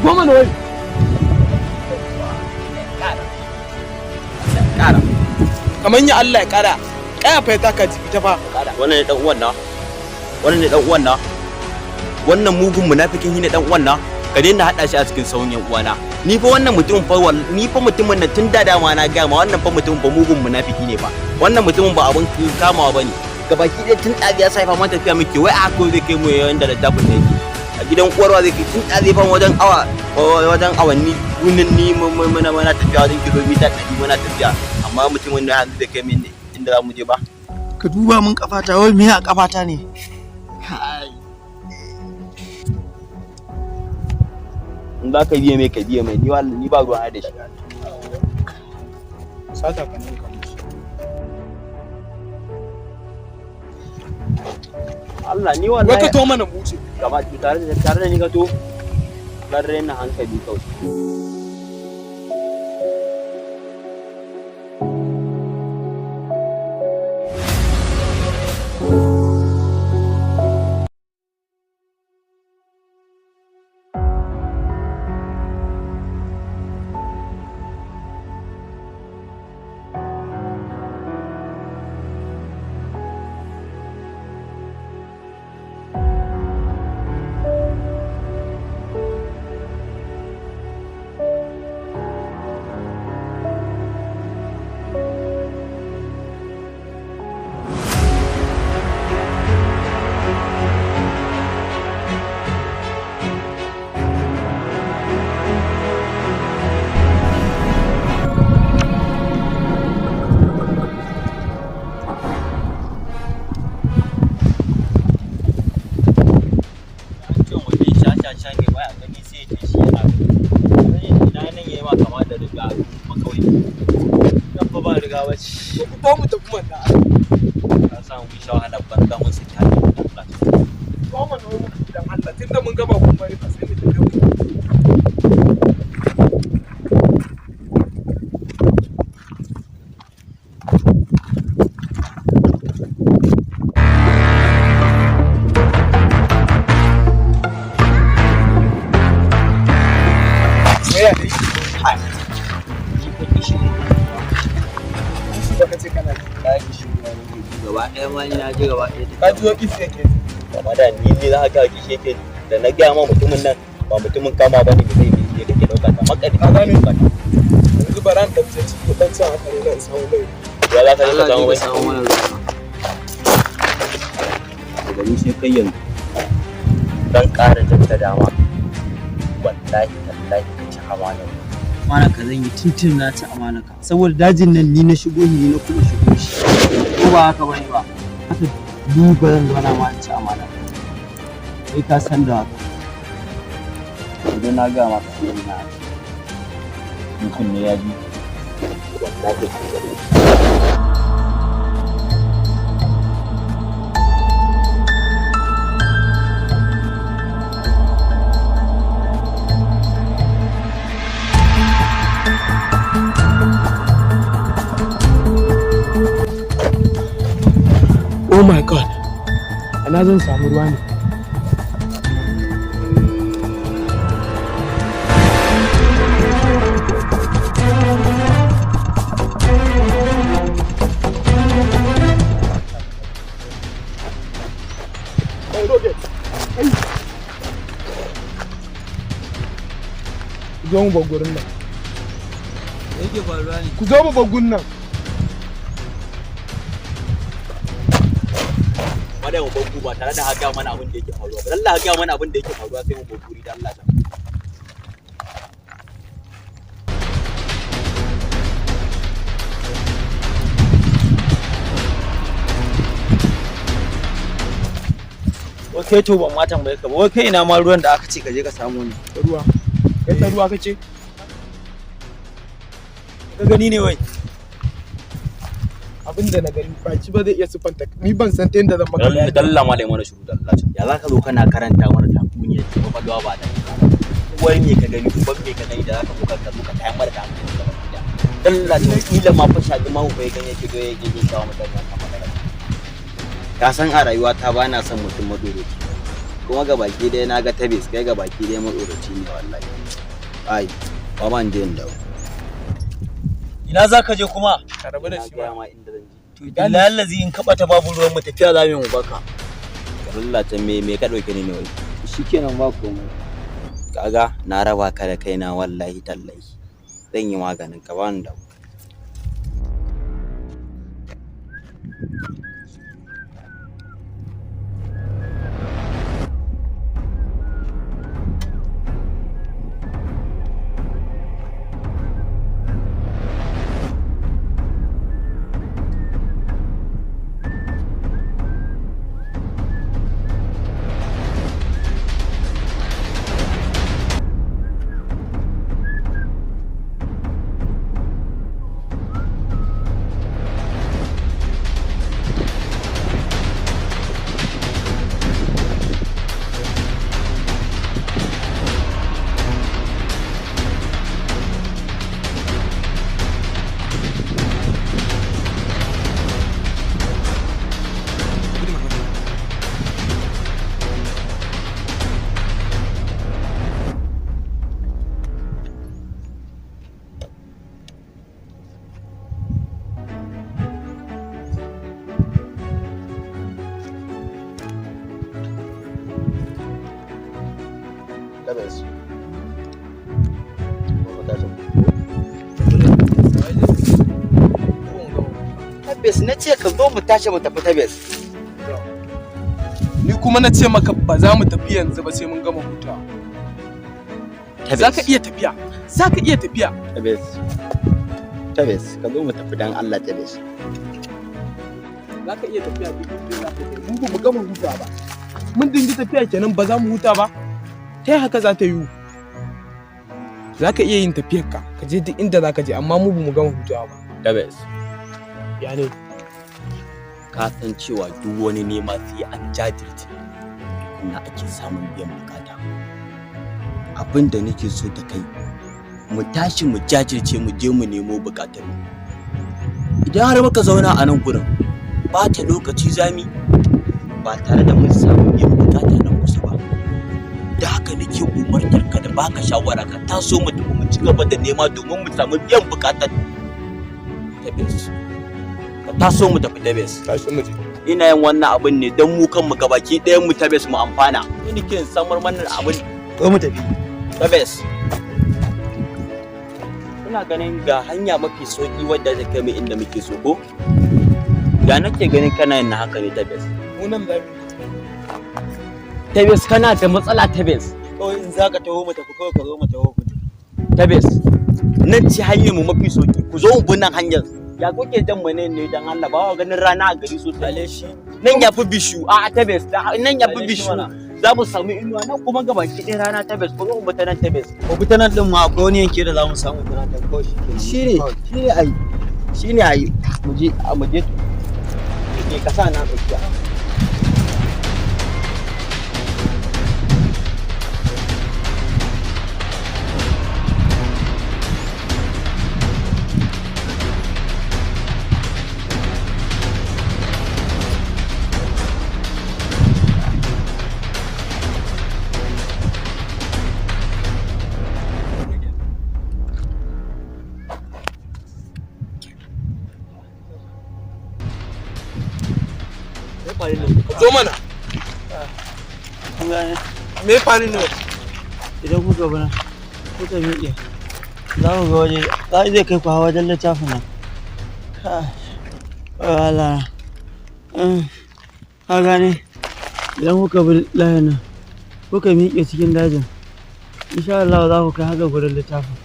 goma ne wai Kara. kamar ya Allah ya kara kaya fa ta ka ita fa Wannan ne dan uwan na. Wannan ne dan uwan na. Wannan mugun munafikin shi ne dan uwan na. Ka daina hada shi a cikin sauran yan uwana. Ni fa wannan mutumin fa ni fa mutumin nan tun da dama na ga ma wannan fa mutumin fa mugun munafiki ne fa. Wannan mutumin ba abun kamawa bane. Gabaki dai tun da ya saifa man tafiya miki wai a ko zai kai mu yanda da tafin da yake. A gidan uwarwa zai kai tun da zai fa wajen awanni gunin ni muna tafiya wajen kilomita 100 muna tafiya. Amma mutumin da hanzu zai kai min inda za mu je ba. Ka duba min kafata wai me a kafata ne? In za ka biye mai ka biye mai ni ba ruwa da shi. sata ka ne ka musu Allah ni wallahi wai ka to mana muce gaba tare da ni ka to garre na hankali kawai. ko mu tafi wannan Ka samu bi shawara banza mun sai ta Allah. ko mu ne mu dan Allah tunda mun gaba kun bari fa sai mu tafi Gaba ɗaya ma ni na ji gaba ɗaya. ka ji waki sai ke Gaba da ni ne za ka ki sheke da na gaya ma mutumin nan ba mutumin kama bane da zai yi kake dauka ta makari ka gane yanzu baran da ce ci dan sa aka ne nan samu mai ya za ka yi ka samu wai da ni sai kai yanzu dan ƙara da dama wallahi tallahi ka ci amana Amana ka zan yi tuntun na ci amana ka. Saboda dajin nan ni na shigo ni na kuma shigo shi. Ko ba haka bane ba. Haka ni ba zan zauna ma in ci amana ka. Sai ka san da haka. idan na ga maka sai na mutum ne ya ji wallahi oh my god ana zan samu ruwa ne zo mu bar gurin nan. Yake faruwa ne. Ku zo mu bar gurin nan. Wadda mu bar ba tare da haka mana abin da yake faruwa ba. Allah haka mana abin da yake faruwa sai mu bar guri da Allah ta. Wai kai to ban ma tambaye ka ba. Wai kai ina ma ruwan da aka ce ka je ka samu ne. Ruwa. Kai ta ruwa kace? Ka gani ne wai. Abin da na gani baki ba zai iya sifanta ni ban san ta yadda zan maka bayani. Dalla ma dai mana shuru dalla. Ya za ka zo kana karanta mana takuniya ce ba kwalwa ba da. Wai me ka gani ban me ka gani da za ka zo ka tayar mara da hankali da gida. Dalla ta kila ma fa shaɗi ma bai ganye ke zo ya je kawo mutane wannan magana. Ka san a rayuwa ta ba na son mutum madoroci. kuma ga baki dai na ga tabis kai ga baki dai matsoraci ne wallahi. Ai ba man je dawo. Ina za ka je kuma? Ka rabu da shi ma ba. inda zan je. To billahi allazi in ka bata babu ruwan mu tafiya za mu baka. Allah ta me ka dauke ni ne wai. Shikenan ba komai. Kaga na raba ka da kaina wallahi tallahi. Zan yi maganin ka ba ni dawo. Tabes. Tabes na ce ka zo mu tashi mu tafi Tabes. Ni kuma na ce maka ba za mu tafi yanzu ba sai mun gama hutawa. Za ka iya tafiya. Za ka iya tafiya. Tabes. Tabes ka zo mu tafi dan Allah Tabes. Za ka iya tafiya duk inda za ka je. Mu ba mu gama hutawa ba. Mun dingi tafiya kenan ba za mu huta ba. Ta yi haka za ta yiwu. Za ka iya yin tafiyarka ka je duk inda za ka je amma mu ba mu gama hutawa ba. Tabes. Ya ne? Ka san cewa duk wani nema sai an jajirce kuma ake samun biyan bukata. Abin da nake so da kai mu tashi mu jajirce mu je mu nemo bukatar mu. Idan har muka zauna a nan gurin ba ta lokaci zami ba tare da mun samu biyan bukata nan kusa ba. Da haka nake umartar ka da baka shawara ka taso mu tafi mu ci gaba da nema domin mu samu biyan bukatar Tabes. Ka taso mu tafi Tabes. Tashi mu je. Ina yin wannan abin ne don mu kanmu gabaki ɗayan mu Tabes mu amfana. Ni ke samar mana abin Ko mu tafi. Tabes. Ina ganin ga hanya mafi sauki wadda ta kai mu inda muke so ko? Ya nake ganin kana yin haka ne Tabes. Mu nan da Tabes kana da matsala Tabes. Kawai in za ka taho mu tafi kawai ka zo mu taho ku tafi. Tabes. Nan ci hanyar mu mafi sauki ku zo mu bi nan hanyar. Ya kuke jan mu ne dan Allah ba wa ganin rana a gari sosai. Ale shi. Nan ya fi bishu a Tabes nan ya fi Ale shi bishu. mana. Za mu samu inuwa nan kuma gabaki ɗaya rana Tabes ko mu ta nan Tabes. Ko fita nan din ma akwai wani yanke da za mu samu tana ta kawai shi ke. Shine ai mu je ke kasa na tsakiya. zo mana. Kun gane Me faru ne? idan kuka bana kuka miƙe za mu ga waje zai kai ku hawa wajen littafin nan. Allah ka gane idan kuka bi layin nan kuka miƙe cikin dajin insha Allah za ku kai haka gurin littafin.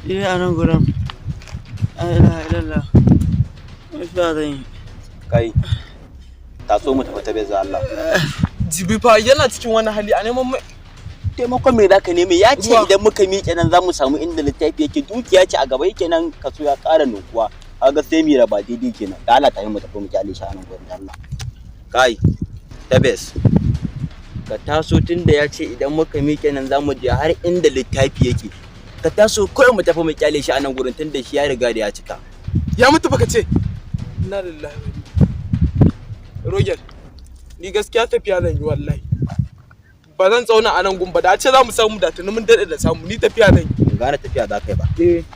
Shi a nan gurin ilallah insha zan yi. Kai taso mu tafi Tabes da Allah. Jibi fa yana cikin wani hali a neman mai Taimakon me zaka neme ya ce Ruwa. idan muka miƙe nan za mu samu inda littafi yake dukiya ce a gaba yake nan kaso ya ƙara nukuwa. Kaga sai mu raba daidai kenan. Da Allah ta yi mu tafi mu kyale shi a nan gurin Allah. Kai Tabes. Ka taso tunda ya ce idan muka miƙe nan za mu je har inda littafi yake. Ka taso kawai mu tafi mu kyale shi a nan gurin tunda shi ya riga da ya cika. ya mutu baka ce. Inna lillahi wa inna Roger Ni gaskiya tafiya zan yi wallahi. Ba zan tsauna a nan gun ba, da ce za mu samu da tuni mun daɗe da samu, ni tafiya zan yi. Ban gane tafiya za ka yi ba.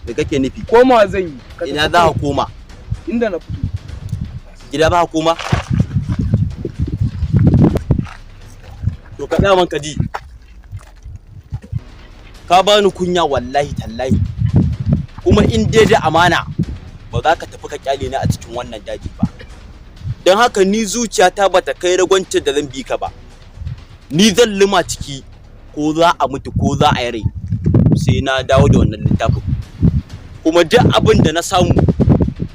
Me kake nufi? Komawa zan yi. Ina za ka koma? Inda na fito. Gida ba ka koma? To ka ɗaya man ka ji. Ka bani kunya wallahi tallahi. Kuma in dai da amana ba za ka tafi ka kyale ni a cikin wannan daji ba. Don haka ni zuciyata ba ta kai ragwancin da zan bi ka ba. Ni zan lima ciki ko za a mutu ko za a yi rai sai na dawo da wannan littafin. Kuma duk abin da na samu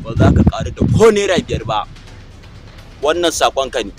ba za ka ƙaru da ko naira 5 ba. Wannan saƙonka ne.